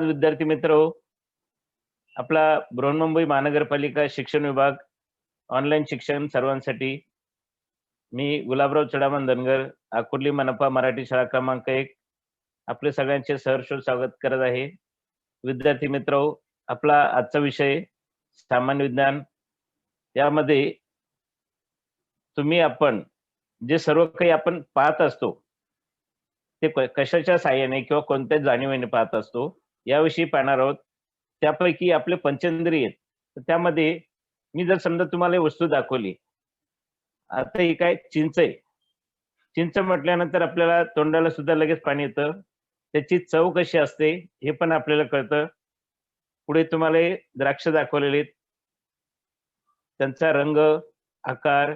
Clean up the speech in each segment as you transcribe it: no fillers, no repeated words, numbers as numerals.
विद्यार्थी मित्र हो. आपला बृहन्मुंबई महानगरपालिका शिक्षण विभाग ऑनलाईन शिक्षण सर्वांसाठी. मी गुलाबराव चढामण धनगर, आकुर्ली मनपा मराठी शाळा क्रमांक 1 आपले सगळ्यांचे सहर्ष स्वागत करत आहे. विद्यार्थी मित्र हो, आपला आजचा विषय सामान्य विज्ञान. यामध्ये आपण जे सर्व काही आपण पाहत असतो ते कशाच्या साहाय्याने किंवा कोणत्या जाणीवेने पाहत असतो याविषयी पाहणार आहोत. त्यापैकी आपले पंचेंद्रिय आहेत. तर त्यामध्ये मी जर समजा तुम्हाला ही वस्तू दाखवली, आता ही काय चिंच आहे. चिंच म्हटल्यानंतर आपल्याला तोंडाला सुद्धा लगेच पाणी येतं. त्याची चव कशी असते हे पण आपल्याला कळतं. पुढे तुम्हाला हे द्राक्ष दाखवलेले आहेत. त्यांचा रंग, आकार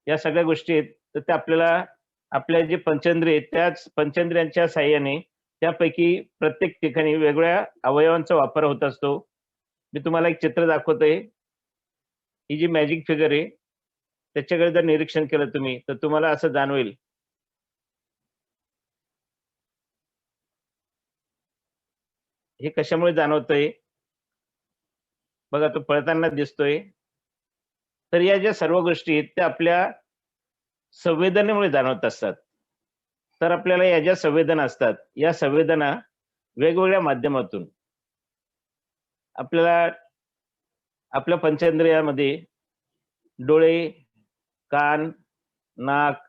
या सगळ्या गोष्टी आहेत. तर त्या आपल्याला आपल्या जे पंचेंद्रिय आहेत त्याच पंचेंद्रियांच्या साहाय्याने त्यापैकी प्रत्येक ठिकाणी वेगवेगळ्या अवयवांचा वापर होत असतो. मी तुम्हाला एक चित्र दाखवतोय. ही जी मॅजिक फिगर आहे त्याच्याकडे जर निरीक्षण केलं तुम्ही तर तुम्हाला असं जाणवेल हे कशामुळे जाणवतंय. बघा तो पळताना दिसतोय. तर या ज्या सर्व गोष्टी आहेत त्या आपल्या संवेदनेमुळे जाणवत असतात. तर आपल्याला या ज्या संवेदना असतात या संवेदना वेगवेगळ्या माध्यमातून आपल्याला आपल्या पंचेंद्रियामध्ये डोळे, कान, नाक,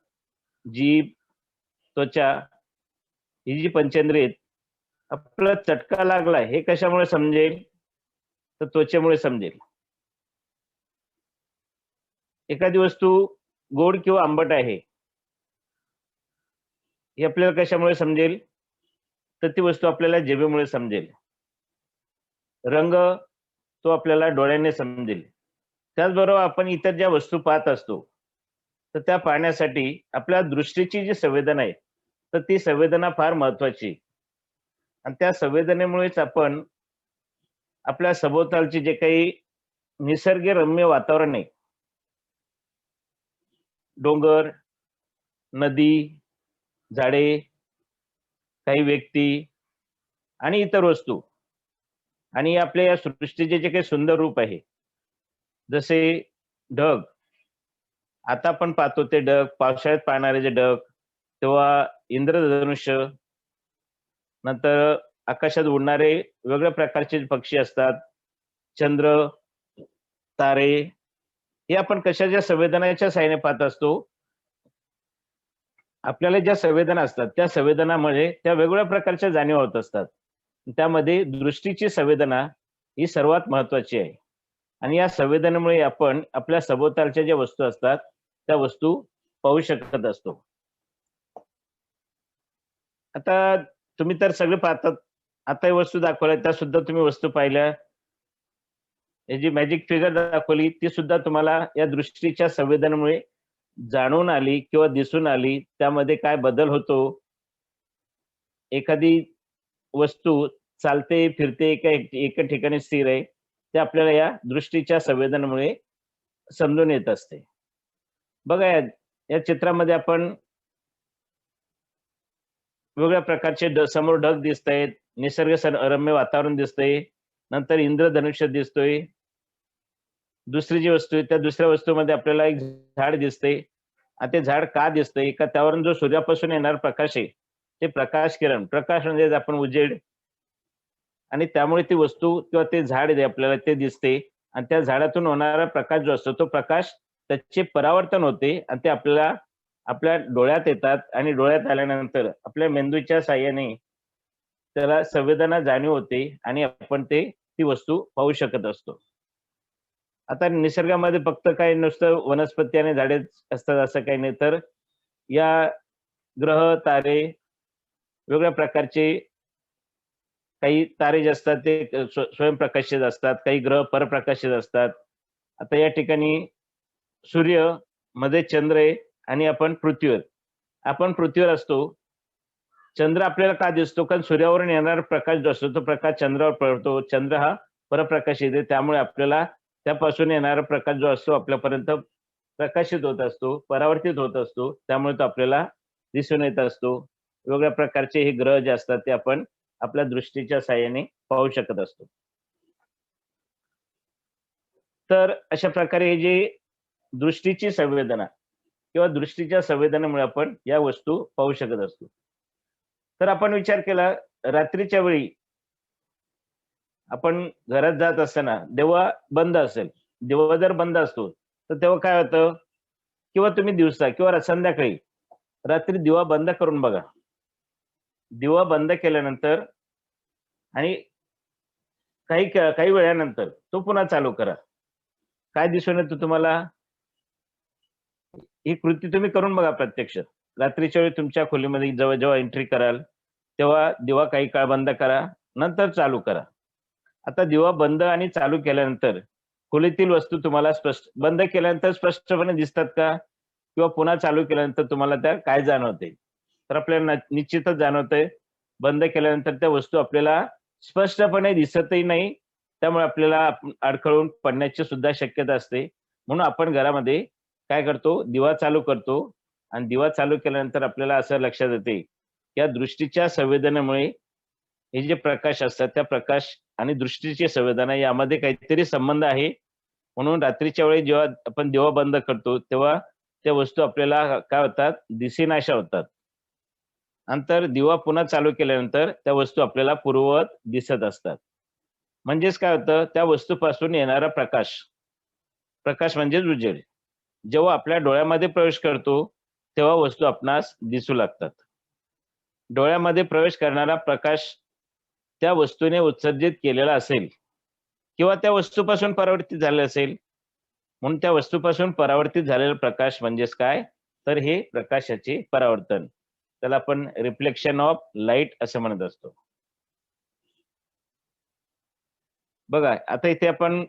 जीभ, त्वचा ही जी पंचेंद्रिय आहेत, आपला चटका लागला हे कशामुळे समजेल तर त्वचेमुळे समजेल. एखादी वस्तू गोड किंवा आंबट आहे हे आपल्याला कशामुळे समजेल तर ती वस्तू आपल्याला जिभेमुळे समजेल. रंग तो आपल्याला डोळ्याने समजेल. त्याचबरोबर आपण इतर ज्या वस्तू पाहत असतो तर त्या पाहण्यासाठी आपल्या दृष्टीची जी संवेदना आहे तर ती संवेदना फार महत्वाची आहे. आणि त्या संवेदनेमुळेच आपण आपल्या सभोवतालचे जे काही निसर्गरम्य वातावरण आहे, डोंगर, नदी, झाडे, काही व्यक्ती आणि इतर वस्तू आणि आपल्या या सृष्टीचे जे काही सुंदर रूप आहे, जसे ढग. आता आपण पाहतो ते ढग, पावसाळ्यात पाहणारे जे ढग, तेव्हा इंद्रधनुष्य, नंतर आकाशात उडणारे वेगवेगळ्या प्रकारचे पक्षी असतात, चंद्र, तारे, हे आपण कशाच्या संवेदनाच्या साहाय्याने पाहत असतो. आपल्याला ज्या संवेदना असतात त्या संवेदनामुळे त्या वेगवेगळ्या प्रकारच्या जाणीवा होत असतात. त्यामध्ये दृष्टीची संवेदना ही सर्वात महत्वाची आहे. आणि या संवेदनेमुळे आपण आपल्या सभोवतालच्या ज्या वस्तू असतात त्या वस्तू पाहू शकत असतो. आता तुम्ही तर सगळे पाहतात. आता ही वस्तू दाखवल्या त्या सुद्धा तुम्ही वस्तू पाहिल्या. ही जी मॅजिक फिगर दाखवली ती सुद्धा तुम्हाला या दृष्टीच्या संवेदनेमुळे जाणून आली किंवा दिसून आली. त्यामध्ये काय बदल होतो, एखादी वस्तू चालते, फिरते का एका ठिकाणी स्थिर आहे, ते आपल्याला या दृष्टीच्या संवेदनेमुळे समजून येत असते. बघा या चित्रामध्ये आपण वेगवेगळ्या प्रकारचे समोर ढग दिसतायत, रम्य वातावरण दिसतंय, नंतर इंद्रधनुष्य दिसतोय. दुसरी जी वस्तू आहे त्या दुसऱ्या वस्तूमध्ये आपल्याला एक झाड दिसतंय. आणि ते झाड का दिसतंय का त्यावरून जो सूर्यापासून येणारा प्रकाश आहे ते प्रकाश किरण, प्रकाश म्हणजे आपण उजेड, आणि त्यामुळे ती वस्तू किंवा ते झाड आहे आपल्याला ते दिसते. आणि त्या झाडातून होणारा प्रकाश जो असतो तो प्रकाश त्याचे परावर्तन होते आणि ते आपल्याला आपल्या डोळ्यात येतात. आणि डोळ्यात आल्यानंतर आपल्या मेंदूच्या साहाय्याने त्याला संवेदना जाणीव होते आणि आपण ती वस्तू पाहू शकत असतो. आता निसर्गामध्ये फक्त काही नुसतं वनस्पती आणि झाडे असतात असं काही नाही, तर या ग्रह, तारे, वेगवेगळ्या प्रकारचे काही तारे जे असतात ते स्वयंप्रकाशित असतात, काही ग्रह परप्रकाशित असतात. आता या ठिकाणी सूर्य, मध्ये चंद्र आहे आणि आपण पृथ्वीवर असतो. चंद्र आपल्याला का दिसतो कारण सूर्यावरून येणारा प्रकाश जो असतो तो प्रकाश चंद्रावर पडतो. चंद्र हा परप्रकाशित आहे, त्यामुळे आपल्याला त्यापासून येणारा प्रकाश जो असतो आपल्यापर्यंत प्रकाशित होत असतो, परावर्तित होत असतो. त्यामुळे तो आपल्याला दिसून येत असतो. वेगवेगळ्या प्रकारचे हे ग्रह जे असतात ते आपण आपल्या दृष्टीच्या साहाय्याने पाहू शकत असतो. तर अशा प्रकारे हे जे दृष्टीची संवेदना किंवा दृष्टीच्या संवेदनेमुळे आपण या वस्तू पाहू शकत असतो. तर आपण विचार केला रात्रीच्या वेळी आपण घरात जात असताना दिवा बंद असेल, दिवा जर बंद असतो, तर तेव्हा काय होतं? किंवा तुम्ही दिवसा किंवा संध्याकाळी रात्री दिवा बंद करून बघा. दिवा बंद केल्यानंतर आणि काही वेळानंतर तो पुन्हा चालू करा. काय दिसून येतं तुम्हाला? ही कृती तुम्ही करून बघा प्रत्यक्ष. रात्रीच्या वेळी तुमच्या खोलीमध्ये जेव्हा जेव्हा एंट्री कराल, तेव्हा दिवा काही काळ बंद करा, नंतर चालू करा. आता दिवा बंद आणि चालू केल्यानंतर खोलीतील वस्तू तुम्हाला बंद केल्यानंतर स्पष्टपणे दिसतात का? किंवा पुन्हा चालू केल्यानंतर तुम्हाला त्या काय जाणवते? तर आपल्याला निश्चितच जाणवतंय, बंद केल्यानंतर त्या वस्तू आपल्याला स्पष्टपणे दिसतही नाही. त्यामुळे आपल्याला अडखळून पडण्याची सुद्धा शक्यता असते. म्हणून आपण घरामध्ये काय करतो, दिवा चालू करतो आणि दिवा चालू केल्यानंतर आपल्याला असं लक्षात येते, या दृष्टीच्या संवेदनेमुळे हे जे प्रकाश असतात, त्या प्रकाश आणि दृष्टीची संवेदना यामध्ये काहीतरी संबंध आहे. म्हणून रात्रीच्या वेळी जेव्हा आपण दिवा बंद करतो, तेव्हा त्या वस्तू आपल्याला काय होतात, दिसेनाशा होतात. नंतर दिवा पुन्हा चालू केल्यानंतर त्या वस्तू आपल्याला पूर्ववत दिसत असतात. म्हणजेच काय होतं, त्या वस्तूपासून येणारा प्रकाश, प्रकाश म्हणजेच उजेड, जेव्हा आपल्या डोळ्यामध्ये प्रवेश करतो, तेव्हा वस्तू आपणास दिसू लागतात. डोळ्यामध्ये प्रवेश करणारा प्रकाश त्या वस्तूने उत्सर्जित केलेला असेल किंवा त्या वस्तूपासून परावर्तित झाले असेल, म्हणून त्या वस्तूपासून परावर्तित झालेला प्रकाश म्हणजेच काय? तर हे प्रकाशाचे परावर्तन. त्याला आपण रिफ्लेक्शन ऑफ लाईट असं म्हणत असतो. बघा, आता इथे आपण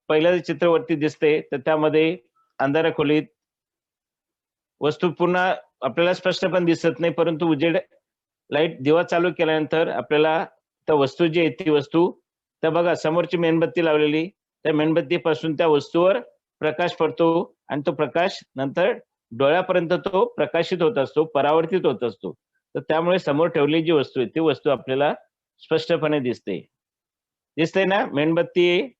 पहिलं चित्रवरती दिसते, तर त्यामध्ये अंधाऱ्या खोलीत वस्तू पुन्हा आपल्याला स्पष्टपणे दिसत नाही, परंतु उजेड लाईट दिवा चालू केल्यानंतर आपल्याला त्या वस्तू जी आहे ती वस्तू त्या बघा समोरची मेणबत्ती लावलेली, त्या मेणबत्तीपासून त्या वस्तूवर प्रकाश पडतो आणि तो प्रकाश नंतर डोळ्यापर्यंत तो प्रकाशित होत असतो, परावर्तित होत असतो. तर त्यामुळे समोर ठेवलेली जी वस्तू आहे, ती वस्तू आपल्याला स्पष्टपणे दिसते. दिसतंय ना? मेणबत्ती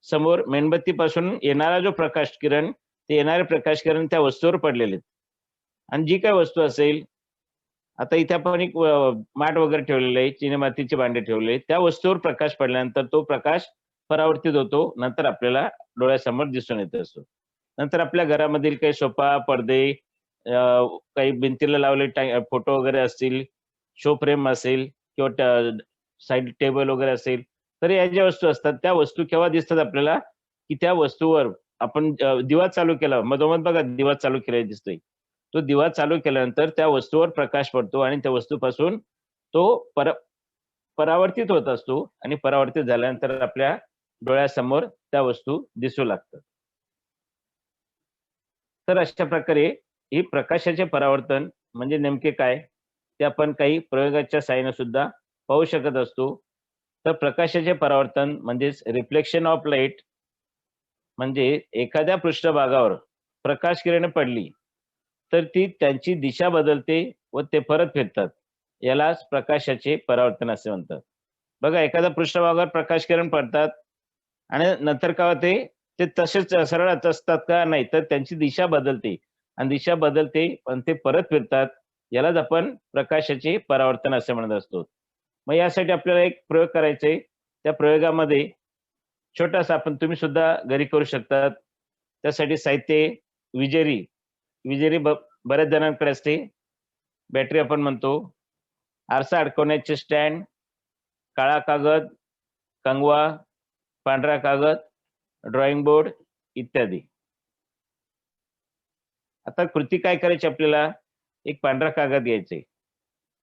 समोर मेणबत्तीपासून येणारा जो प्रकाश किरण, ते येणारे प्रकाश किरण त्या वस्तूवर पडलेले आहेत. आणि जी काही वस्तू असेल, आता इथे आपण एक माठ वगैरे ठेवलेलं आहे, चिनीमातीचे भांडे ठेवले आहेत. त्या वस्तूवर प्रकाश पडल्यानंतर तो प्रकाश परावर्तित होतो. नंतर आपल्याला डोळ्यासमोर दिसून येत असतो. नंतर आपल्या घरामधील काही सोफा, पडदे, काही भिंतीला लावलेले फोटो वगैरे असतील, शो फ्रेम असेल किंवा साइड टेबल वगैरे असेल, तर या ज्या वस्तू असतात, त्या वस्तू केव्हा दिसतात आपल्याला, की त्या वस्तूवर आपण दिवा चालू केला, मधोमध बघा दिवा चालू केलेला दिसतोय. तो दिवा चालू केल्यानंतर त्या वस्तूवर प्रकाश पडतो आणि त्या वस्तूपासून तो परावर्तित होत असतो आणि परावर्तित झाल्यानंतर आपल्या डोळ्यासमोर त्या वस्तू दिसू लागतात. तर अशा प्रकारे ही प्रकाशाचे परावर्तन म्हणजे नेमके काय? ते आपण काही प्रयोगाच्या साहाय्याने सुद्धा पाहू शकत असतो. तर प्रकाशाचे परावर्तन म्हणजेच रिफ्लेक्शन ऑफ लाईट म्हणजे एखाद्या पृष्ठभागावर प्रकाश किरणे पडली, तर ती त्यांची दिशा बदलते व ते परत फिरतात. यालाच प्रकाशाचे परावर्तन असे म्हणतात. बघा एखाद्या पृष्ठभागावर प्रकाश किरण पडतात आणि नंतर काय होते, ते तसेच सरळच असतात का? नाही, तर त्यांची दिशा बदलते आणि दिशा बदलते आणि ते परत फिरतात. यालाच आपण प्रकाशाचे परावर्तन असे म्हणत असतो. मग यासाठी आपल्याला एक प्रयोग करायचा आहे. त्या प्रयोगामध्ये छोटासा आपण तुम्ही सुद्धा घरी करू शकतात. त्यासाठी साहित्य आहे विजेरी. विजेरी बऱ्याच जणांकडे असते. बॅटरी आपण म्हणतो. आरसा अडकवण्याचे स्टँड, काळा कागद, कंगवा, पांढरा कागद, ड्रॉइंग बोर्ड इत्यादी. आता कृती काय करायची आपल्याला? एक पांढरा कागद घ्यायचा आहे.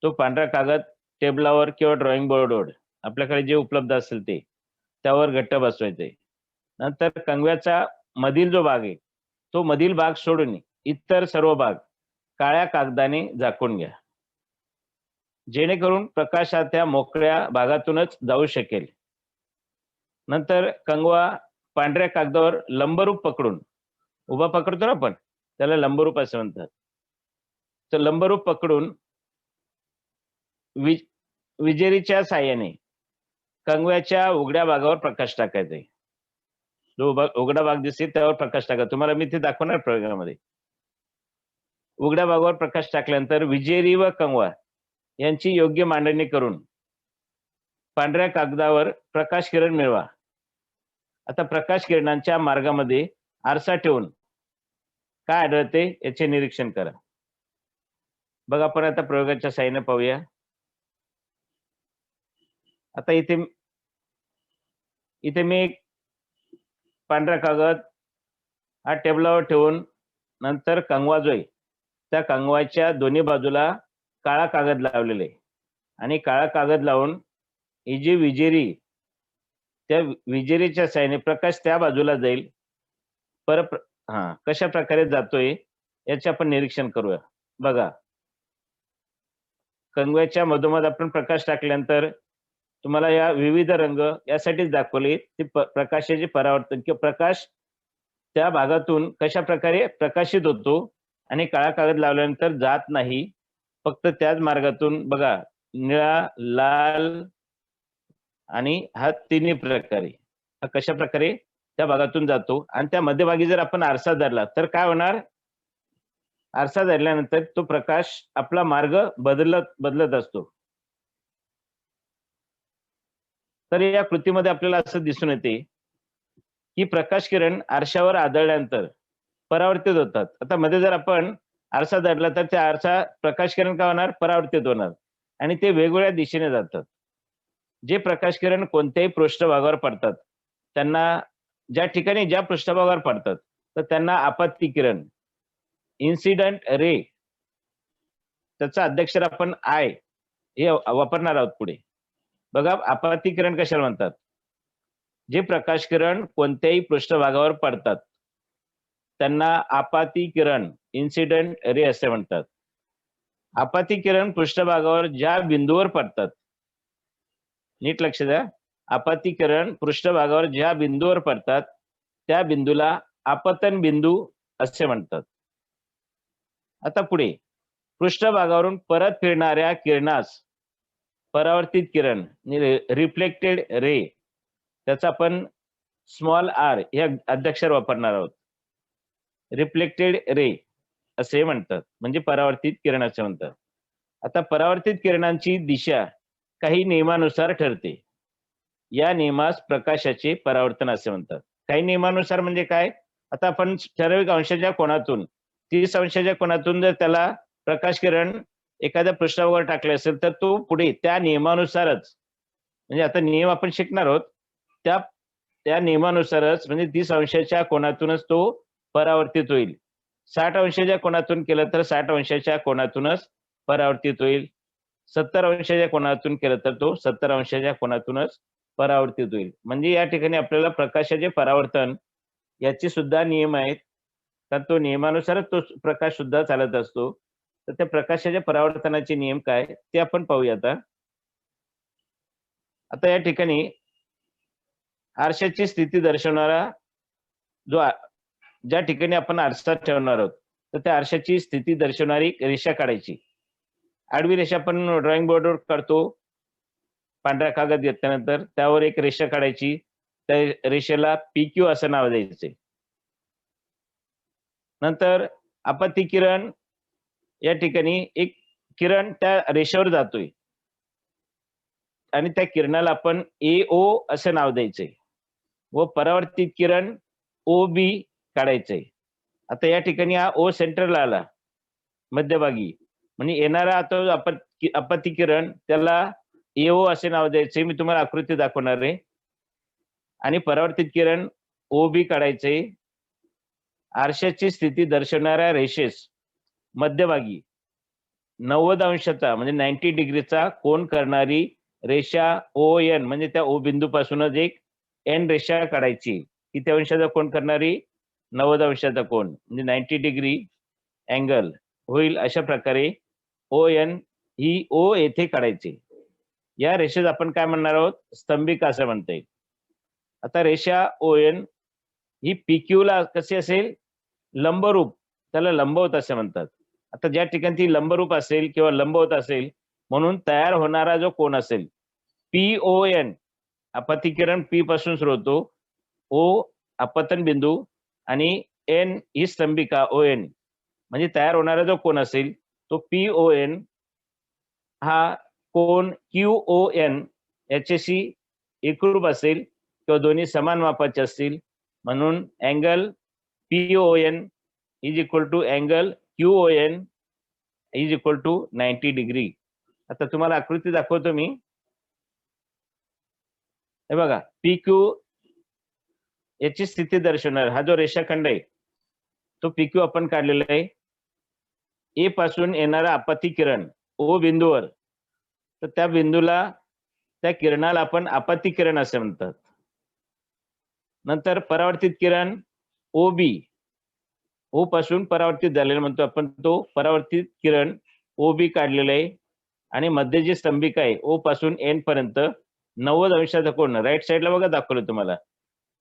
तो पांढरा कागद टेबलावर किंवा ड्रॉइंग बोर्डवर आपल्याकडे जे उपलब्ध असेल ते, त्यावर घट्ट बसवायचं आहे. नंतर कंगव्याचा मधील जो भाग आहे, तो मधील भाग सोडून इतर सर्व भाग काळ्या कागदाने झाकून घ्या. जेणेकरून प्रकाश हा त्या मोकळ्या भागातूनच जाऊ शकेल. नंतर कंगवा पांढऱ्या कागदावर लंबरूप पकडून, उभा पकडतो ना आपण, त्याला लंबरूप असं म्हणतात. तर लंबरूप पकडून विजेरीच्या साहाय्याने कंगव्याच्या उघड्या भागावर प्रकाश टाकायचा आहे. जो उघडा भाग दिसेल त्यावर प्रकाश टाका. तुम्हाला मी ते दाखवणार प्रयोगामध्ये. उघड्या भागावर प्रकाश टाकल्यानंतर विजेरी व कंगवा यांची योग्य मांडणी करून पांढऱ्या कागदावर प्रकाश किरण मिळवा. आता प्रकाश किरणांच्या मार्गामध्ये आरसा ठेवून काय आढळते याचे निरीक्षण करा. बघा आपण आता प्रयोगाच्या साहाय्याने पाहूया. आता इथे मी एक पांढरा कागद हा टेबलावर ठेवून नंतर कंगवा जो आहे त्या कंगवाच्या दोन्ही बाजूला काळा कागद लावलेला आहे आणि काळा कागद लावून ही जी विजेरी त्या विजेरीच्या साहाय्याने प्रकाश त्या बाजूला जाईल कशा प्रकारे जातोय याचे आपण निरीक्षण करूया. बघा, कंगव्याच्या मधोमध आपण प्रकाश टाकल्यानंतर तुम्हाला या विविध रंग यासाठीच दाखवले की प्रकाशाचे परावर्तन किंवा प्रकाश त्या भागातून कशा प्रकारे प्रकाशित होतो आणि काळा कागद लावल्यानंतर जात नाही, फक्त त्याच मार्गातून बघा निळा, लाल आणि हा तिन्ही प्रकारे हा कशा प्रकारे त्या भागातून जातो. आणि त्या मध्यभागी जर आपण आरसा धरला तर काय होणार? आरसा धरल्यानंतर तो प्रकाश आपला मार्ग बदलत असतो. तर या कृतीमध्ये आपल्याला असं दिसून येते की प्रकाश किरण आरशावर आदळल्यानंतर परावर्तित होतात. आता मध्ये जर आपण आरसा धरला तर त्या आरसा प्रकाश किरण काय होणार? परावर्तित होणार आणि ते वेगवेगळ्या दिशेने जातात. जे प्रकाश किरण कोणत्याही पृष्ठभागावर पडतात त्यांना ज्या ठिकाणी ज्या पृष्ठभागावर पडतात तर त्यांना आपत्ती किरण, इन्सिडेंट रे, त्याचा अध्यक्षर आपण आय हे वापरणार आहोत पुढे. बघा, आपत्ती किरण कशाला म्हणतात? जे प्रकाश किरण कोणत्याही पृष्ठभागावर पडतात त्यांना आपत्ती किरण, इन्सिडेंट रे असे म्हणतात. आपत्ती किरण पृष्ठभागावर ज्या बिंदूवर पडतात, नीट लक्ष द्या, आपत्ती किरण पृष्ठभागावर ज्या बिंदूवर पडतात त्या बिंदूला आपतन बिंदू असे म्हणतात. आता पुढे पृष्ठभागावरून परत फिरणाऱ्या किरणास परावर्तित किरण, रिफ्लेक्टेड रे, त्याचा आपण स्मॉल आर हे अध्यक्षर वापरणार आहोत. रिफ्लेक्टेड रे असे म्हणतात, म्हणजे परावर्तित किरण असे म्हणतात. आता परावर्तित किरणांची दिशा काही नियमानुसार ठरते. या नियमास प्रकाशाचे परावर्तन असे म्हणतात. काही नियमानुसार म्हणजे काय? आता आपण ठराविक अंशाच्या कोनातून 30 अंशाच्या कोनातून जर त्याला प्रकाश किरण एखाद्या पृष्ठावर टाकले असेल तर तो पुढे त्या नियमानुसारच, म्हणजे आता नियम आपण शिकणार आहोत त्या नियमानुसारच, म्हणजे 30 अंशाच्या कोनातूनच तो परावर्तित होईल. 60 अंशाच्या कोनातून केलं तर 60 अंशाच्या कोनातूनच परावर्तित होईल. 70 अंशाच्या कोनातून केलं तर तो 70 अंशाच्या कोनातूनच परावर्तित होईल. म्हणजे या ठिकाणी आपल्याला प्रकाशाचे परावर्तन याचे सुद्धा नियम आहेत, तर तो नियमानुसारच तो प्रकाश सुद्धा चालत असतो. तर त्या प्रकाशाच्या परावर्तनाचे नियम काय ते आपण पाहूया. आता या ठिकाणी आरशाची स्थिती दर्शवणारा ज्या ठिकाणी आपण आरसा ठेवणार आहोत तर त्या आरशाची स्थिती दर्शवणारी रेषा काढायची. आडवी रेषा आपण ड्रॉइंग बोर्डवर काढतो. पांढरा कागद घेतल्यानंतर त्यावर एक रेषा काढायची. त्या रेषेला PQ असं नाव द्यायचे. नंतर आपत्ती किरण या ठिकाणी एक किरण त्या रेषेवर जातोय आणि त्या किरणाला आपण AO असे नाव द्यायचे व परावर्तित किरण OB काढायचंय. आता या ठिकाणी हा O सेंटरला आला मध्यभागी, म्हणजे येणारा आता आपत्ती किरण त्याला AO असे नाव द्यायचे. मी तुम्हाला आकृती दाखवणार आहे. आणि परावर्तित किरण OB काढायचे. आरशाची स्थिती दर्शवणाऱ्या रेषेस मध्यभागी 90 अंशाचा म्हणजे 90 डिग्रीचा कोन करणारी रेषा ON, म्हणजे त्या O बिंदूपासूनच एक N रेषा काढायची. किती अंशाचा कोन करणारी? 90 अंशाचा कोन, म्हणजे 90 डिग्री अँगल होईल. अशा प्रकारे ON ही O येथे काढायची. या रेषेस आपण काय म्हणणार आहोत? स्तंभिका असं म्हणता येईल. आता रेषा ON ही PQ ला कशी असेल? लंबरूप, त्याला लंबवत असे म्हणतात. आता ज्या ठिकाणी ती लंबरूप असेल किंवा लंबवत असेल म्हणून तयार होणारा जो कोन असेल PON, आपत्ती किरण P पासून सुरू होतो, O अपतन बिंदू आणि N ही स्तंभिका ON, म्हणजे तयार होणारा जो कोन असेल तो PON हा कोन QON याच्याशी एकरूप असेल किंवा दोन्ही समान मापाचे असतील, म्हणून angle PON is equal to angle QON is equal to 90 degree. आता तुम्हाला आकृती दाखवतो मी. हे बघा, PQ याची स्थिती दर्शवणार हा जो रेषाखंड आहे तो PQ आपण काढलेला आहे. ए पासून येणारा आपत्ती किरण O बिंदूवर, तर त्या बिंदूला, त्या किरणाला आपण आपत्ती किरण असे म्हणतात. नंतर परावर्तित किरण OB, O पासून परावर्तित झालेला म्हणतो आपण, तो परावर्तित किरण OB काढलेला आहे. आणि मध्ये जी स्तंभिका आहे O पासून N पर्यंत 90 अंशाचा कोन, राईट साईडला बघा दाखवलं तुम्हाला,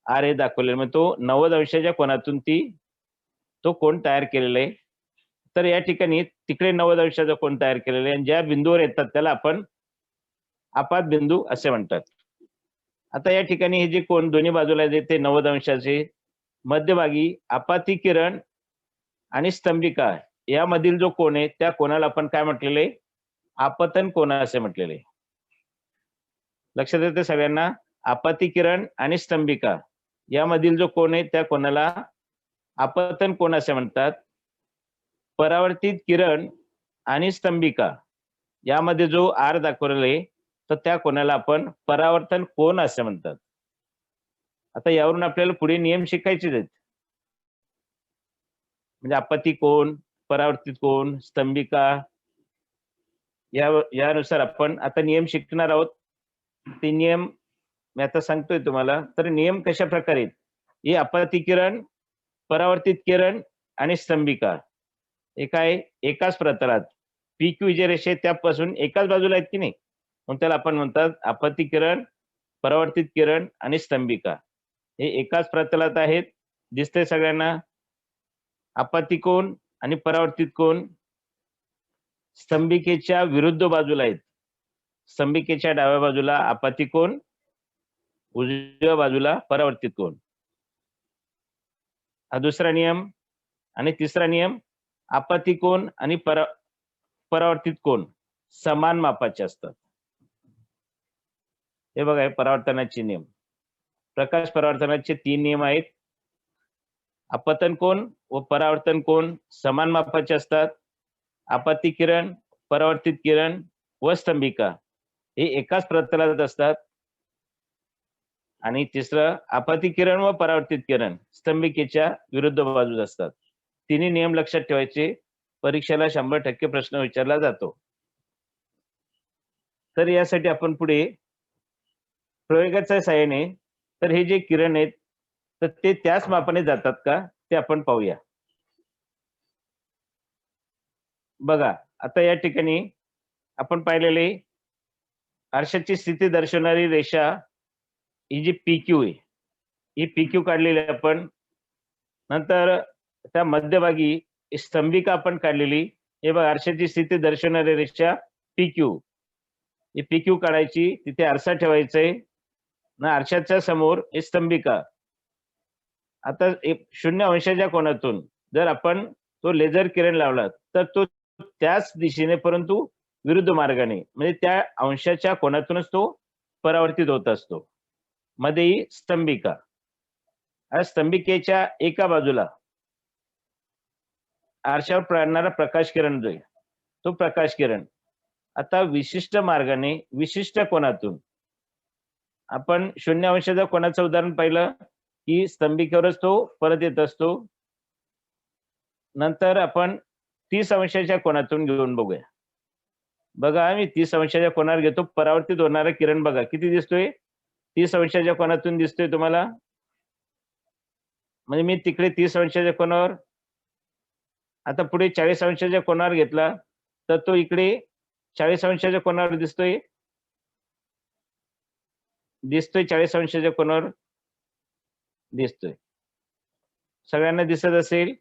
R हे दाखवलेलं, मग तो 90 अंशाच्या कोनातून तो कोन तयार केलेला आहे. तर या ठिकाणी तिकडे 90 अंशाचा कोन तयार केलेला आहे आणि ज्या बिंदूवर येतात त्याला आपण आपात बिंदू असे म्हणतात. आता या ठिकाणी हे जे कोन दोन्ही बाजूला आहेत ते 90 अंशाचे, मध्यभागी आपाती किरण आणि स्तंभिका यामधील जो कोन आहे त्या कोनाला आपण काय म्हटलेले, आपतन कोन असे म्हटलेले. लक्षात येते सगळ्यांना? आपत्ती किरण आणि स्तंभिका यामधील जो कोन आहे त्या कोनाला आपतन कोन असे म्हणतात. परावर्तित किरण आणि स्तंभिका यामध्ये जो R दाखवलेला आहे तर त्या कोनाला आपण परावर्तन कोन असे म्हणतात. आता यावरून आपल्याला पुढे नियम शिकायचे आहेत. म्हणजे आपत्ती कोन, परावर्तित कोन, स्तंभिका यानुसार आपण आता नियम शिकणार आहोत. ते नियम मी आता सांगतोय तुम्हाला. तर नियम कशा प्रकारे आहेत? हे आपत्ती किरण, परावर्तित किरण आणि स्तंभिका एकाच प्रतलात PQ जे रेषे त्यापासून एकाच बाजूला आहेत की नाही, मग त्याला आपण म्हणतात आपत्ती किरण, परावर्तित किरण आणि स्तंभिका. हे एकाच प्रतलात आहेत, दिसतंय सगळ्यांना? आपत्ती कोन आणि परावर्तित कोन स्तंभिकेच्या विरुद्ध बाजूला आहेत. स्तंभिकेच्या डाव्या बाजूला आपत्ती कोन, उजव्या बाजूला परावर्तित कोन. हा दुसरा नियम. आणि तिसरा नियम, आपत्ती कोन आणि परावर्तित कोन समान मापाचे असतात. हे बघा, हे परावर्तनाचे नियम. प्रकाश परावर्तनाचे 3 नियम आहेत. आपतन कोन व परावर्तन कोन समान मापाचे असतात. आपत्ती किरण, परावर्तित किरण व स्तंभिका हे एकाच प्रतलात असतात. आणि तिसरं, आपत्ती किरण व परावर्तित किरण स्तंभिकेच्या विरुद्ध बाजूस असतात. तिन्ही नियम लक्षात ठेवायचे. परीक्षेला 100% प्रश्न विचारला जातो. तर यासाठी आपण पुढे प्रयोगाच्या सहाय्याने, तर हे जे किरण आहेत तर ते त्याच मापाने जातात का ते आपण पाहूया. बघा, आता या ठिकाणी आपण पाहिलेले आरशाची स्थिती दर्शवणारी रेषा ही जी PQ आहे, ही PQ काढलेली आपण. नंतर त्या मध्यभागी स्तंभिका आपण काढलेली. हे बघा, आरशाची स्थिती दर्शवणारी रेषा PQ, ही PQ काढायची, तिथे आरसा ठेवायचा आहे ना, आरशाच्या समोर ही स्तंभिका. आता 0 अंशाच्या कोनातून जर आपण तो लेझर किरण लावला तर तो त्याच दिशेने परंतु विरुद्ध मार्गाने, म्हणजे त्या अंशाच्या कोनातूनच तो परावर्तित होत असतो. मध्ये ही स्तंभिका. स्तंभिकेच्या एका बाजूला आरशावर पडणारा प्रकाश किरण जो आहे तो प्रकाश किरण आता विशिष्ट मार्गाने विशिष्ट कोनातून, आपण 0 अंशाच्या कोनाचं उदाहरण पाहिलं की स्तंभिकेवरच तो परत येत असतो. नंतर आपण 30 अंशाच्या कोनातून घेऊन बघूया. बघा, मी 30 अंशाच्या कोनावर घेतो. परावर्तित होणारा किरण बघा किती दिसतोय, 30 अंशाच्या कोनातून दिसतोय तुम्हाला. म्हणजे मी तिकडे 30 अंशाच्या कोनावर, आता पुढे 40 अंशाच्या कोनावर घेतला तर तो इकडे 40 अंशाच्या कोनावर दिसतोय 40 अंशाच्या कोनावर दिसतोय. सगळ्यांना दिसत असेल.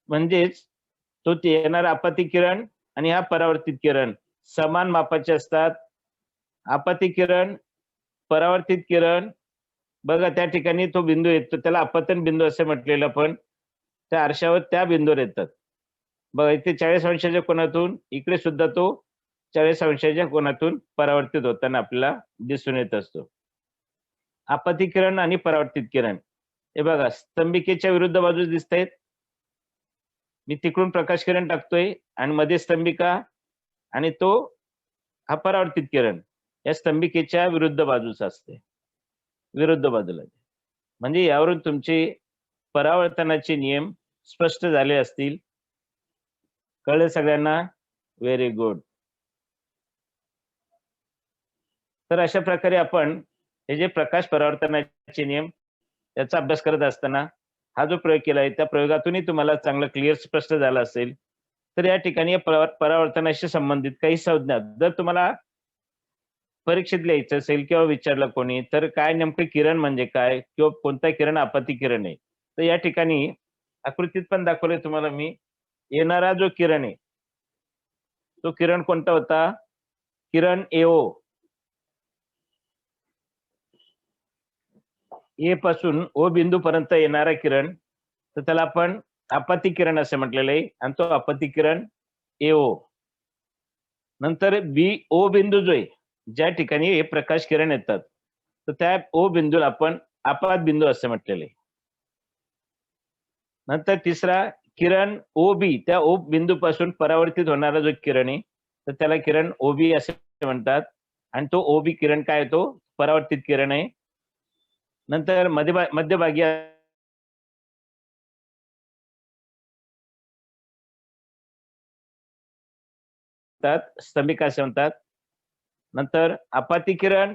म्हणजेच तो येणारा आपत्ती किरण आणि हा परावर्तित किरण समान मापाचे असतात. आपत्ती किरण, परावर्तित किरण, बघा त्या ठिकाणी तो बिंदू येतो त्याला अपतन बिंदू असे म्हटलेलं आपण. त्या आरशावर त्या बिंदूवर येतात. बघा इथे 40 अंशाच्या कोनातून इकडे सुद्धा तो 40 अंशाच्या कोनातून परावर्तित होताना आपल्याला दिसून येत असतो. आपत्ती किरण आणि परावर्तित किरण हे बघा स्तंभिकेच्या विरुद्ध बाजूस दिसतायत. मी तिकडून प्रकाश किरण टाकतोय आणि मध्ये स्तंभिका आणि तो हा परावर्तित किरण या स्तंभिकेच्या विरुद्ध बाजूस असते, विरुद्ध बाजूला. म्हणजे यावरून तुमचे परावर्तनाचे नियम स्पष्ट झाले असतील. कळलं सगळ्यांना? Very good. तर अशा प्रकारे आपण हे जे प्रकाश परावर्तनाचे नियम याचा अभ्यास करत असताना हा जो प्रयोग केला आहे त्या प्रयोगातूनही तुम्हाला चांगलं क्लिअर स्पष्ट झालं असेल. तर या ठिकाणी परावर्तनाशी संबंधित काही संज्ञा जर तुम्हाला परीक्षेत लिहायचं असेल किंवा विचारलं कोणी तर काय नेमकं किरण म्हणजे काय किंवा कोणता किरण आपत्ती किरण आहे, तर या ठिकाणी आकृतीत पण दाखवलंय तुम्हाला मी. येणारा जो किरण आहे तो किरण कोणता होता? किरण एओ. ए पासून ओ बिंदू पर्यंत येणारा किरण तर त्याला आपण आपत्ती किरण असे म्हटलेलं आहे आणि तो आपत्ती किरण एओ. नंतर बी ओ बिंदू जो आहे ज्या ठिकाणी हे प्रकाश किरण येतात तर त्या ओ बिंदूला आपण आपात बिंदू असे म्हटलेले. नंतर तिसरा किरण ओ बी त्या ओ बिंदू पासून परावर्तित होणारा जो किरण आहे तर त्याला किरण ओबी असे म्हणतात आणि तो ओबी किरण काय तो परावर्तित किरण आहे. नंतर मध्यभागी स्तंभिका असे म्हणतात. नंतर आपत्ती किरण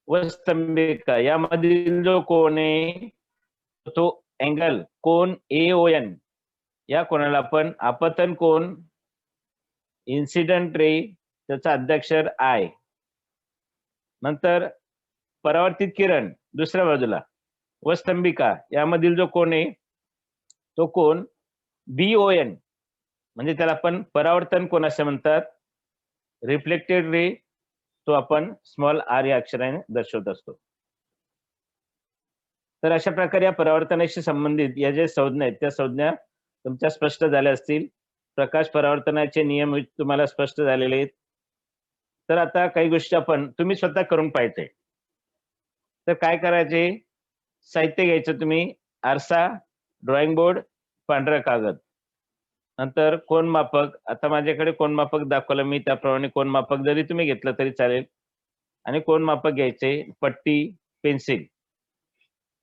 व स्तंभिका यामधील जो कोण आहे तो अँगल कोन एओएन या कोणाला आपण आपतन कोन इन्सिडेंट रे त्याचा अध्यक्षर आय. नंतर परावर्तित किरण दुसऱ्या बाजूला व स्तंभिका यामधील जो कोण आहे तो कोन बीओएन म्हणजे त्याला आपण परावर्तन कोन असे म्हणतात. रिफ्लेक्टेड रे तो आपण स्मॉल आर या अक्षराने दर्शवत असतो. तर अशा प्रकारे या परावर्तनाशी संबंधित या ज्या संज्ञा आहेत त्या संज्ञा तुमच्या स्पष्ट झाल्या असतील. प्रकाश परावर्तनाचे नियम तुम्हाला स्पष्ट झालेले आहेत. तर आता काही गोष्टी आपण तुम्ही स्वतः करून पाहिजे. तर काय करायचे? साहित्य घ्यायचं तुम्ही. आरसा, ड्रॉइंग बोर्ड, पांढरा कागद. नंतर कोनमापक. आता माझ्याकडे कोनमापक दाखवलं मी त्याप्रमाणे कोनमापक जरी तुम्ही घेतलं तरी चालेल. आणि कोनमापक घ्यायचे, पट्टी, पेन्सिल.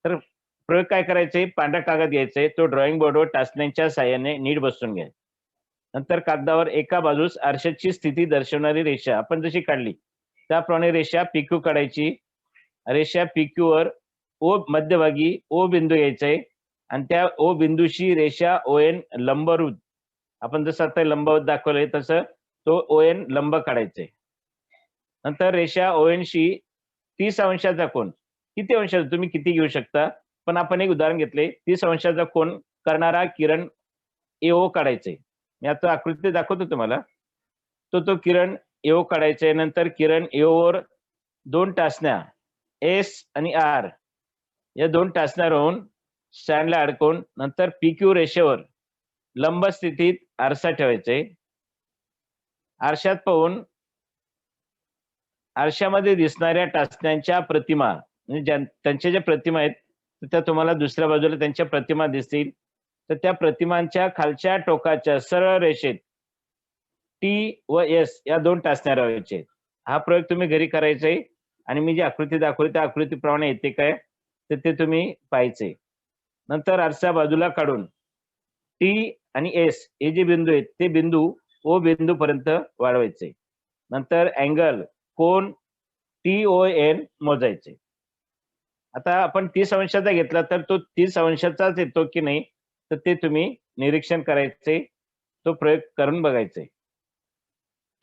तर प्रयोग काय करायचे? पांढरा कागद घ्यायचे तो ड्रॉइंग बोर्डवर टाचण्यांच्या साहाय्याने नीट बसवून घ्या. नंतर कागदावर एका बाजूस आरशाची स्थिती दर्शवणारी रेषा आपण जशी काढली त्याप्रमाणे रेषा पीक्यू काढायची. रेषा पीक्यू वर ओ मध्यभागी ओ बिंदू घ्यायचा आणि त्या ओ बिंदूशी रेषा ओएन लंबरूप आपण जसं आता लंबवत दाखवलंय तसं तो ओएन लंब काढायचे. नंतर रेषा ओएनशी 30 अंशाचा कोन किती अंशाचा तुम्ही किती घेऊ शकता पण आपण एक उदाहरण घेतले 30 अंशाचा कोन करणारा किरण एओ काढायचे. मी आता आकृती दाखवतो तुम्हाला. तो किरण एओ काढायचे. नंतर किरण एओ वर 2 टाचण्या एस आणि आर या 2 टाचण्या राहून स्टँडला अडकवून नंतर पीक्यू रेषेवर लंब स्थितीत आरसा ठेवायचे. आरशात पाहून आरशामध्ये दिसणाऱ्या टाचण्यांच्या प्रतिमा म्हणजे त्यांच्या ज्या प्रतिमा आहेत त्या तुम्हाला दुसऱ्या बाजूला त्यांच्या प्रतिमा दिसतील. तर त्या प्रतिमांच्या खालच्या टोकाच्या सरळ रेषेत टी व एस या 2 टाचण्या राहायचे. हा प्रयोग तुम्ही घरी करायचा आहे आणि मी जी आकृती दाखवली त्या आकृतीप्रमाणे येते काय तर ते तुम्ही पाहायचे. नंतर आरसा बाजूला काढून टी आणि एस हे जे बिंदू आहेत ते बिंदू ओ बिंदू पर्यंत वाढवायचे. नंतर अँगल कोन टीओएन मोजायचे. आता आपण 30 अंशाचा घेतला तर तो 30 अंशाचाच येतो की नाही तर ते तुम्ही निरीक्षण करायचे. तो प्रयोग करून बघायचे.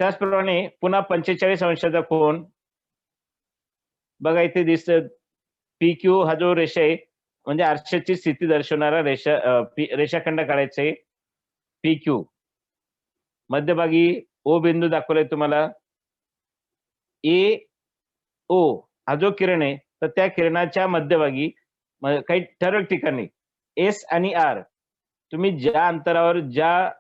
त्याचप्रमाणे पुन्हा 45 अंशाचा कोन बघा इथे दिसत पीक्यू हा जो रेषा आहे म्हणजे आरशाची स्थिती दर्शवणारा रेषाखंड काढायचे. पीक्यू मध्यभागी ओ बिंदू दाखवलाय तुम्हाला. ए ओ हा जो किरण आहे, तर त्या किरणाच्या मध्यभागी काही ठराविक ठिकाणी एस आणि आर तुम्ही ज्या अंतरावर ज्या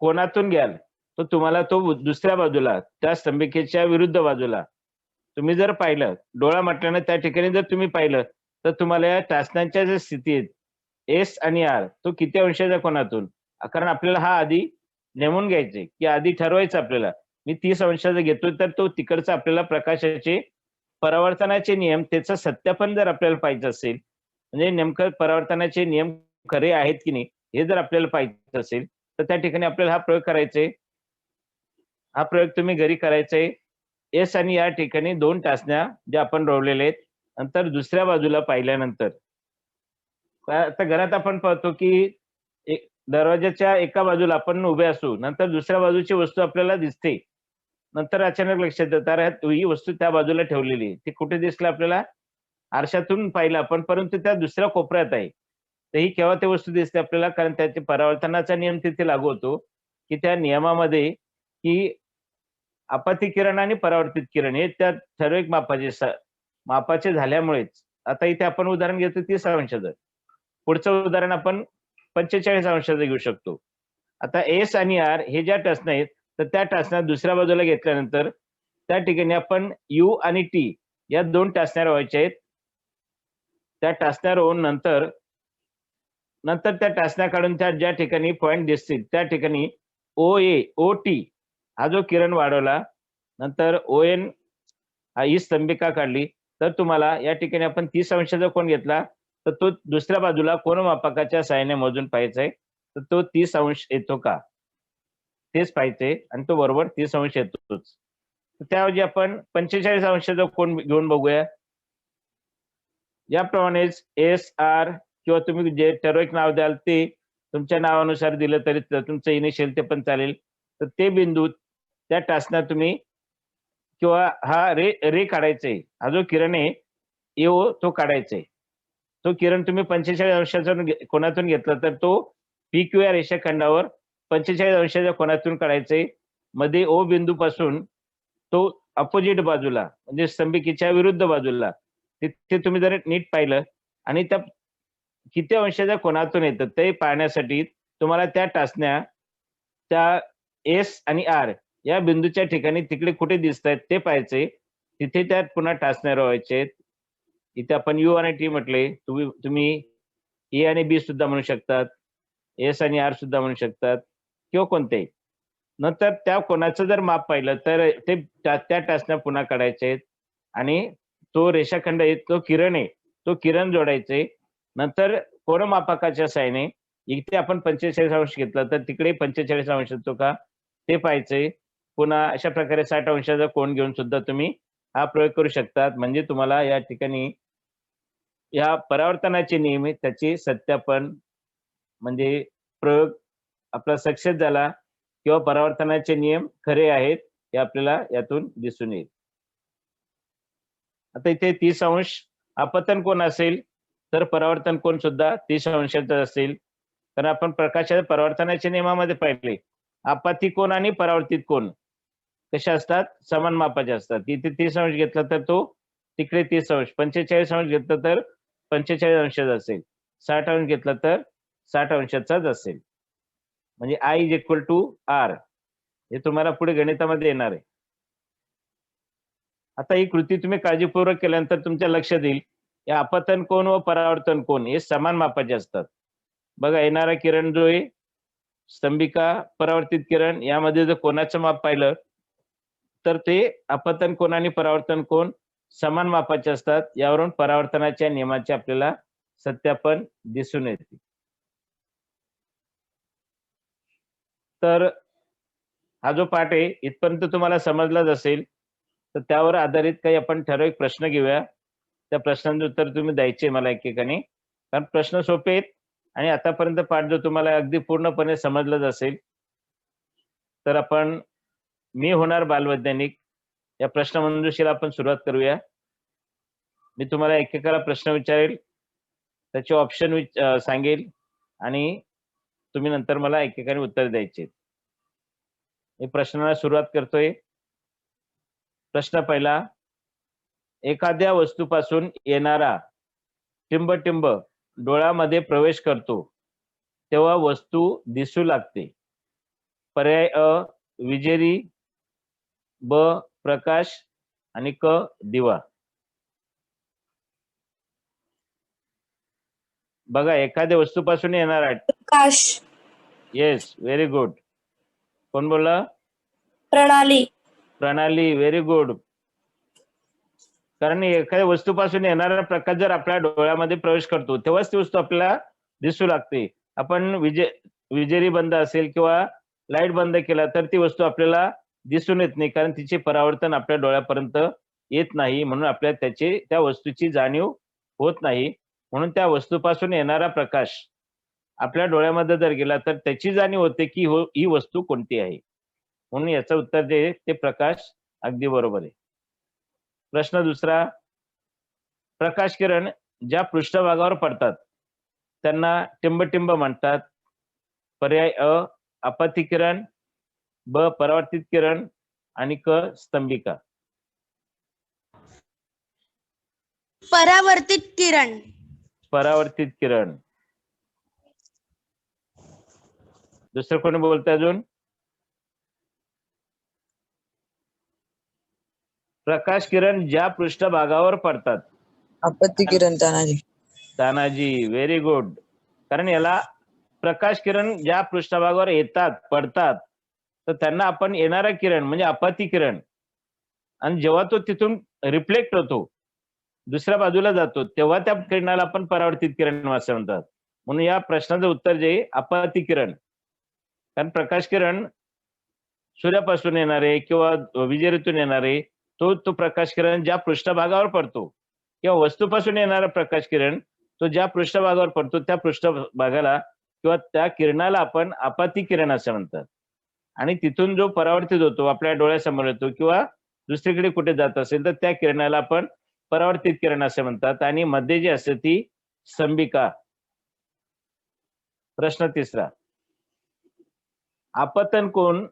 कोनातून घ्याल, तर तुम्हाला तो दुसऱ्या बाजूला त्या स्तंभिकेच्या विरुद्ध बाजूला तुम्ही जर पाहिलं, डोळा म्हटल्यानं त्या ठिकाणी जर तुम्ही पाहिलं, तर तुम्हाला या टाचण्यांच्या ज्या स्थिती आहेत, एस आणि आर तो किती अंशाच्या कोनातून कारण आपल्याला हा आधी नेमून घ्यायचे, की आधी ठरवायचं आपल्याला. मी 30 अंशाचा घेतोय, तर तो तिकडचा आपल्याला प्रकाशाचे परावर्तनाचे नियम त्याचं सत्यापन जर आपल्याला पाहिजे असेल, म्हणजे नेमकं परावर्तनाचे नियम खरे आहेत की नाही, हे जर आपल्याला पाहिजे असेल, तर त्या ठिकाणी आपल्याला हा प्रयोग करायचा आहे. हा प्रयोग तुम्ही घरी करायचा आहे. एस आणि या ठिकाणी 2 टाचण्या ज्या आपण रोवलेल्या आहेत. नंतर दुसऱ्या बाजूला पाहिल्यानंतर आता घरात आपण पाहतो, की दरवाजाच्या एका बाजूला आपण उभे असू, नंतर दुसऱ्या बाजूची वस्तू आपल्याला दिसते. नंतर अचानक लक्षात येतं, अरे ही वस्तू त्या बाजूला ठेवलेली आहे. ती कुठे दिसली आपल्याला? आरशातून पाहिलं आपण, परंतु त्या दुसऱ्या कोपऱ्यात आहे. तर ही केव्हा ती वस्तू दिसते आपल्याला? कारण त्याचे परावर्तनाचा नियम तिथे लागू होतो, की त्या नियमामध्ये की आपत्ती किरण आणि परावर्तित किरण हे त्या ठराविक मापाचे झाल्यामुळेच आता इथे आपण उदाहरण घेतो 30 अंशाचं. पुढचं उदाहरण आपण 45 अंशाचं घेऊ शकतो. आता एस आणि आर हे ज्या टचण्या आहेत, तर त्या टचण्या दुसऱ्या बाजूला घेतल्यानंतर त्या ठिकाणी आपण यू आणि टी या 2 टाचण्या रोवायच्या आहेत. त्या टाचण्या रोवून नंतर नंतर त्या टाचण्या काढून त्या ज्या ठिकाणी पॉइंट दिसतील त्या ठिकाणी ओ-ए, ओ-टी हा जो किरण वाढवला, नंतर ओ-एन ही स्तंभिका काढली, तर तुम्हाला या ठिकाणी आपण 30 अंशाचा कोन घेतला, तर तो दुसऱ्या बाजूला कोनमापकाच्या सहाय्याने मोजून पाहायचा आहे. तर तो 30 अंश येतो का? तेच पाहायचंय आणि तो बरोबर 30 अंश येतोच. तर त्याऐवजी आपण 45 अंशाचा कोन घेऊन बघूया. याप्रमाणेच एस, आर किंवा तुम्ही जे ठराविक नाव द्याल ते तुमच्या नावानुसार दिलं तरी तुमचं इनिशियल ते पण चालेल. तर ते बिंदू त्या टाचण्या तुम्ही किंवा हा रे रे काढायचा आहे. हा जो किरण आहे, एओ तो काढायचा आहे. तो किरण तुम्ही 45 अंशाचा कोनातून घेतला तर तो पी-क्यू या रेषाखंडावर 45 अंशाच्या कोनातून काढायचा आहे. मध्ये ओ बिंदूपासून तो अपोझिट बाजूला म्हणजे स्तंभिकेच्या विरुद्ध बाजूला तिथे तुम्ही जर नीट पाहिलं आणि त्या किती अंशाच्या कोनातून येतं ते पाहण्यासाठी तुम्हाला त्या टाचण्या त्या एस आणि आर या बिंदूच्या ठिकाणी तिकडे कुठे दिसतायत ते पाहायचे. तिथे त्यात पुन्हा टाचण्या रोवायचे आहेत. इथे आपण यू आणि टी म्हटले. तुम्ही ए आणि बी सुद्धा म्हणू शकतात. एस आणि आर सुद्धा म्हणू शकतात किंवा कोणतेही. नंतर त्या कोनाचं जर माप पाहिलं तर ते त्या टाचण्या पुन्हा काढायच्या आहेत आणि तो रेषाखंड आहे, तो किरण आहे, तो किरण जोडायचे. नंतर कोनमापकाच्या सहाय्याने इथे आपण 45 अंश घेतला तर तिकडे 45 अंश येतो का ते पाहायचंय. पुन्हा अशा प्रकारे 60 अंशाचा कोन घेऊन सुद्धा तुम्ही हा प्रयोग करू शकतात. म्हणजे तुम्हाला या ठिकाणी या परावर्तनाचे नियम आहेत त्याचे सत्यापन म्हणजे प्रयोग आपला सक्सेस झाला किंवा परावर्तनाचे नियम खरे आहेत हे आपल्याला यातून दिसून येईल. आता इथे 30 अंश अपतन कोन असेल, तर परावर्तन कोन सुद्धा 30 अंशाचा असेल. कारण आपण प्रकाशाच्या परावर्तनाच्या नियमामध्ये पाहिले, आपत्ती कोन आणि परावर्तित कोन कसे असतात? समान मापाचे असतात. इथे 30 अंश घेतला तर तो तिकडे 30 अंश, 45 अंश घेतला तर 45 अंशाचा असेल. 60 अंश घेतला तर 60 अंशाचाच असेल. म्हणजे I is equal to R हे तुम्हाला पुढे गणितामध्ये येणार आहे. आता ही कृती तुम्ही काळजीपूर्वक केल्यानंतर तुमच्या लक्षात येईल, या अपतन कोन व परावर्तन कोन हे समान मापाचे असतात. बघा येणारा किरण जो आहे, स्तंभिका, परावर्तित किरण यामध्ये जर कोनाचं माप पाहिलं, तर ते अपतन कोन आणि परावर्तन कोन समान मापाचे असतात. यावरून परावर्तनाच्या नियमाचे आपल्याला सत्यापन दिसून येते. तर हा जो पाठ आहे इथपर्यंत तुम्हाला समजलाच असेल. तर त्यावर आधारित काही आपण ठराविक प्रश्न घेऊया. त्या प्रश्नांचं उत्तर तुम्ही द्यायचे मला एकेकाने. कारण प्रश्न सोपे आहेत आणि आतापर्यंत पाठ जो तुम्हाला अगदी पूर्णपणे समजलाच असेल. तर आपण मी होणार बालवैज्ञानिक या प्रश्नमंजुषेला आपण सुरुवात करूया. मी तुम्हाला एकेकाला प्रश्न विचारेल, त्याचे ऑप्शन सांगेल आणि तुम्ही नंतर मला एकेकाने उत्तर द्यायचे. मी प्रश्नाला सुरुवात करतोय. प्रश्न पहिला, एखाद्या वस्तूपासून येणारा टिंबटिंब डोळ्यामध्ये प्रवेश करतो तेव्हा वस्तू दिसू लागते. पर्याय अ विजेरी, ब प्रकाश आणि क दिवा. बघा, एखाद्या वस्तूपासून येणारा प्रकाश. Yes, very good. कोण बोलला? प्रणाली. प्रणाली, व्हेरी गुड. कारण एखाद्या वस्तूपासून येणारा प्रकाश जर आपल्या डोळ्यामध्ये प्रवेश करतो तेव्हाच ती वस्तू आपल्याला दिसू लागते. आपण विजेरी बंद असेल किंवा लाईट बंद केला तर ती वस्तू आपल्याला दिसून येत नाही, कारण तिचे परावर्तन आपल्या डोळ्यापर्यंत येत नाही, म्हणून आपल्याला त्या वस्तूची जाणीव होत नाही. म्हणून त्या वस्तूपासून येणारा प्रकाश आपल्या डोळ्यामध्ये जर गेला तर त्याची जाणीव होते की ही वस्तू कोणती आहे. म्हणून याचं उत्तर जे ते प्रकाश अगदी बरोबर आहे. प्रश्न दुसरा, प्रकाश किरण ज्या पृष्ठभागावर पडतात त्यांना टिंबटिंब म्हणतात. पर्याय अ आपत्ती किरण, ब परावर्तित किरण आणि क स्तंभिका. परावर्तित किरण. परावर्तित किरण. दुसरं कोणी बोलतंय अजून? प्रकाश किरण ज्या पृष्ठभागावर पडतात. आपत्ती किरण. तानाजी. Tanaji, very good. कारण याला प्रकाश किरण ज्या पृष्ठभागावर येतात, पडतात, तर त्यांना आपण येणारा किरण म्हणजे आपत्ती किरण, आणि जेव्हा तो तिथून रिफ्लेक्ट होतो दुसऱ्या बाजूला जातो तेव्हा त्या किरणाला आपण परावर्तित किरण असं म्हणतात. म्हणून या प्रश्नाचं उत्तर जे आपत्ती किरण. कारण प्रकाश किरण सूर्यापासून येणारे किंवा विजेरीतून येणारे तो प्रकाश किरण ज्या पृष्ठभागावर पडतो, किंवा वस्तूपासून येणारा प्रकाश किरण तो ज्या पृष्ठभागावर पडतो त्या पृष्ठभागाला किंवा त्या किरणाला आपण आपत्ती किरण असं म्हणतात. आणि तिथून जो परावर्तित होतो आपल्या डोळ्यासमोर येतो किंवा दुसरीकडे कुठे जात असेल तर त्या किरणाला आपण परावर्तित किरण असे म्हणतात. आणि मध्ये जी असते ती स्तंभिका. प्रश्न तिसरा, आपतन कोन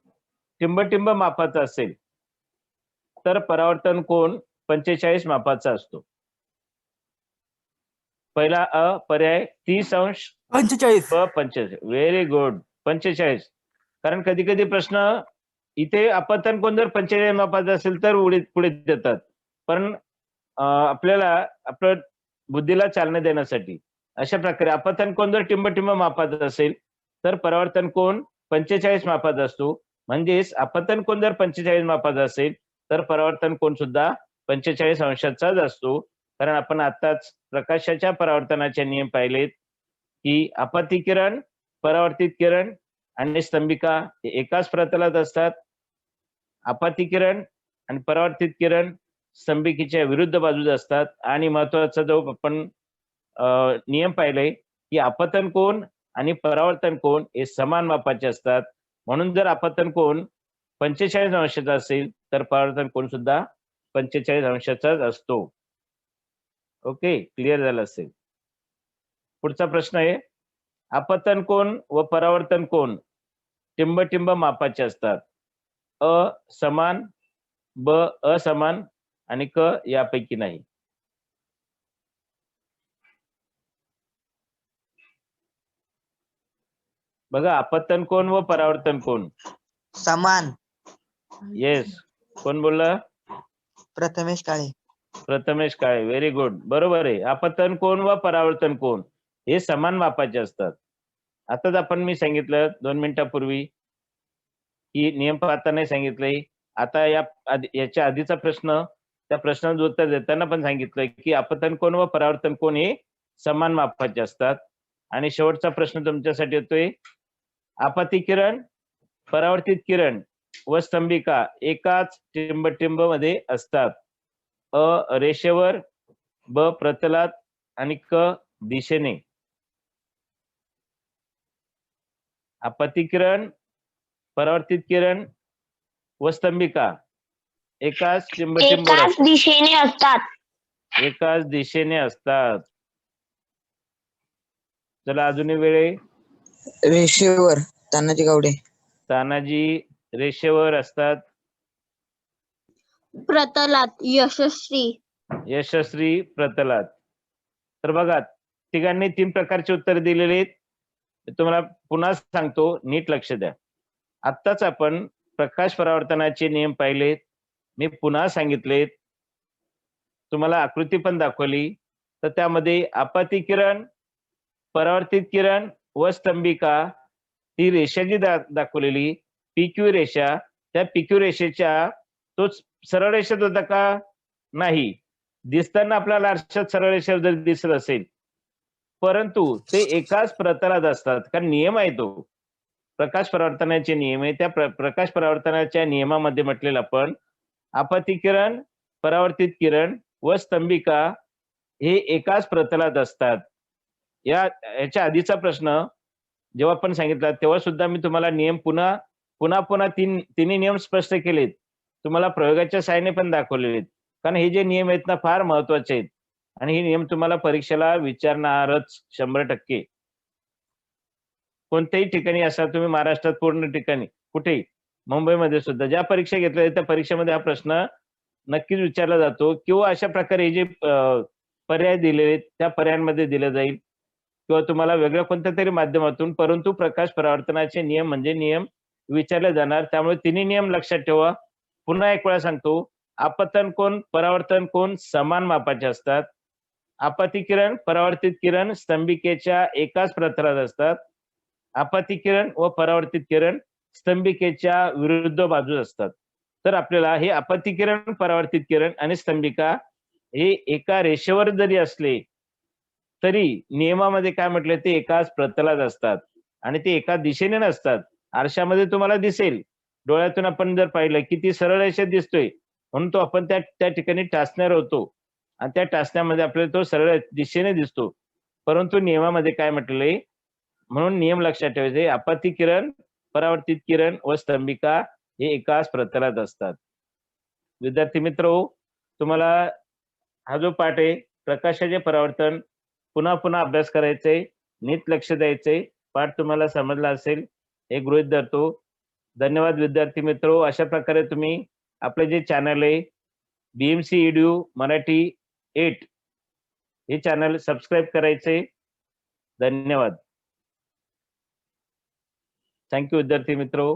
टिंबटिंब मापाचा असेल तर परावर्तन कोन 45 मापाचा असतो. पहिला अ पर्याय 30 अंश, 45. ब 45. Very good, 45. कारण कधी कधी प्रश्न इथे आपतन कोन जर 45 मापाचा असेल तर पुढे देतात, पण आपल्याला आपल्या बुद्धीला चालना देण्यासाठी अशा प्रकारे आपतन कोन जर टिंबटिंब मापाचा असेल तर परावर्तन कोन 45 मापाचा असतो. म्हणजेच आपतन कोन जर 45 मापाचा असेल तर परावर्तन कोन सुद्धा 45 अंशाचाच असतो. कारण आपण आताच प्रकाशाच्या परावर्तनाचे नियम पाहिलेत की आपत्ती किरण, परावर्तित किरण आणि स्तंभिका हे एकाच प्रतलात असतात. आपत्ती किरण आणि परावर्तित किरण स्तंभिकेच्या विरुद्ध बाजूला असतात. आणि महत्वाचा जो आपण नियम पाहिलाय की आपतन कोन आणि परावर्तन कोन हे समान मापाचे असतात. म्हणून जर आपतन कोन 45 अंशाचा असेल तर परावर्तन कोन सुद्धा 45 अंशाचाच असतो. ओके, क्लिअर झालं असेल. पुढचा प्रश्न आहे, आपतन कोन व परावर्तन कोन टिंबटिंब मापाचे असतात. अ समान, ब असमान आणि क यापैकी नाही. बघा, आपतन कोन व परावर्तन कोन समान. येस. कोण बोलला? प्रथमेश काळे. प्रथमेश काळे, व्हेरी गुड, बरोबर आहे. आपतन कोन व परावर्तन कोन हे समान मापाचे असतात. आताच आपण मी सांगितलं 2 मिनिटापूर्वी की नियम पाहताना सांगितलंय. आता याच्या आधीचा प्रश्न, त्या प्रश्नाचं उत्तर देताना पण सांगितलंय की आपतन कोन व परावर्तन कोन हे समान मापाचे असतात. आणि शेवटचा प्रश्न तुमच्यासाठी येतोय, आपत्ती किरण, परावर्तित किरण व स्तंभिका एकाच टिंबटिंब मध्ये असतात. अ रेषेवर, ब प्रतलात आणि क दिशेने. आपत्ती किरण, परावर्तित किरण व स्तंभिका एकाच टिंबटिंब दिशेने असतात. एकाच दिशेने असतात. चला अजूनही वेळ आहे. रेषेवर. तानाजी गावडे. तानाजी रेषेवर असतात? प्रतलात. यशस्वी. यशस्वी प्रतलात. तर बघा, तिघांनी 3 प्रकारचे उत्तर दिलेले आहेत. मी तुम्हाला पुन्हा सांगतो, नीट लक्ष द्या. आत्ताच आपण प्रकाश परावर्तनाचे नियम पाहिलेत. मी पुन्हा सांगितलेत. तुम्हाला आकृती पण दाखवली. तर त्यामध्ये आपत्ती किरण, परावर्तित किरण व स्तंभिका ही रेषा जी दाखवलेली PQ रेषा, त्या PQ रेषेच्या तोच सरळ रेषेत होता का? नाही. दिसताना आपल्याला आरशात सरळ रेषा जर दिसत असेल, परंतु ते एकाच प्रतलात असतात. कारण नियम आहे तो. प्रकाश परावर्तनाचे नियम आहे. त्या प्रकाश परावर्तनाच्या नियमामध्ये म्हटलेलं आपण आपत्ती किरण, परावर्तित किरण व स्तंभिका हे एकाच प्रतलात असतात. याच्या आधीचा प्रश्न जेव्हा आपण सांगितला तेव्हा सुद्धा मी तुम्हाला नियम पुन्हा तिन्ही नियम स्पष्ट केलेत. तुम्हाला प्रयोगाच्या सहाय्याने पण दाखवलेले आहेत. कारण हे जे नियम आहेत ना फार महत्वाचे आहेत आणि हे नियम तुम्हाला परीक्षेला विचारणारच 100%. कोणत्याही ठिकाणी असा तुम्ही महाराष्ट्रात पूर्ण ठिकाणी कुठेही मुंबईमध्ये सुद्धा ज्या परीक्षा घेतल्या त्या परीक्षेमध्ये हा प्रश्न नक्कीच विचारला जातो किंवा अशा प्रकारे जे पर्याय दिलेले त्या पर्यायांमध्ये दिलं जाईल किंवा तुम्हाला वेगळ्या कोणत्या तरी माध्यमातून परंतु प्रकाश परावर्तनाचे नियम म्हणजे नियम विचारले जाणार. त्यामुळे तिन्ही नियम लक्षात ठेवा. पुन्हा एक वेळा सांगतो, आपतन कोन परावर्तन कोन समान मापाचे असतात. आपत्ती किरण, परावर्तित किरण स्तंभिकेच्या एकाच प्रतलात असतात. आपत्ती किरण व परावर्तित किरण स्तंभिकेच्या विरुद्ध बाजूस असतात. तर आपल्याला हे आपत्ती किरण, परावर्तित किरण आणि स्तंभिका हे एका रेषेवर जरी असले तरी नियमामध्ये काय म्हटलंय ते एकाच प्रतलात असतात आणि ते एका दिशेने नसतात. आरशामध्ये तुम्हाला दिसेल, डोळ्यातून आपण जर पाहिलं की ती सरळ रेषेत दिसतोय म्हणून तो आपण त्या ठिकाणी टाचण्यावर होतो आणि त्या टाचण्यामध्ये आपल्याला तो सरळ दिशेने दिसतो. परंतु नियमामध्ये काय म्हटलंय म्हणून नियम लक्षात ठेवायचे, आपत्ती किरण, परावर्तित किरण व स्तंभिका हे एकाच प्रतलात असतात. विद्यार्थी मित्र, तुम्हाला हा जो पाठ आहे प्रकाशाचे परावर्तन पुन्हा अभ्यास करायचंय, नीट लक्ष द्यायचंय. पाठ तुम्हाला समजला असेल हे गृहीत धरतो. धन्यवाद विद्यार्थी मित्र. अशा प्रकारे तुम्ही आपले जे चॅनल आहे BMC EDU मराठी 8 हे चॅनल सबस्क्राईब करायचे. धन्यवाद. थँक्यू विद्यार्थी मित्र.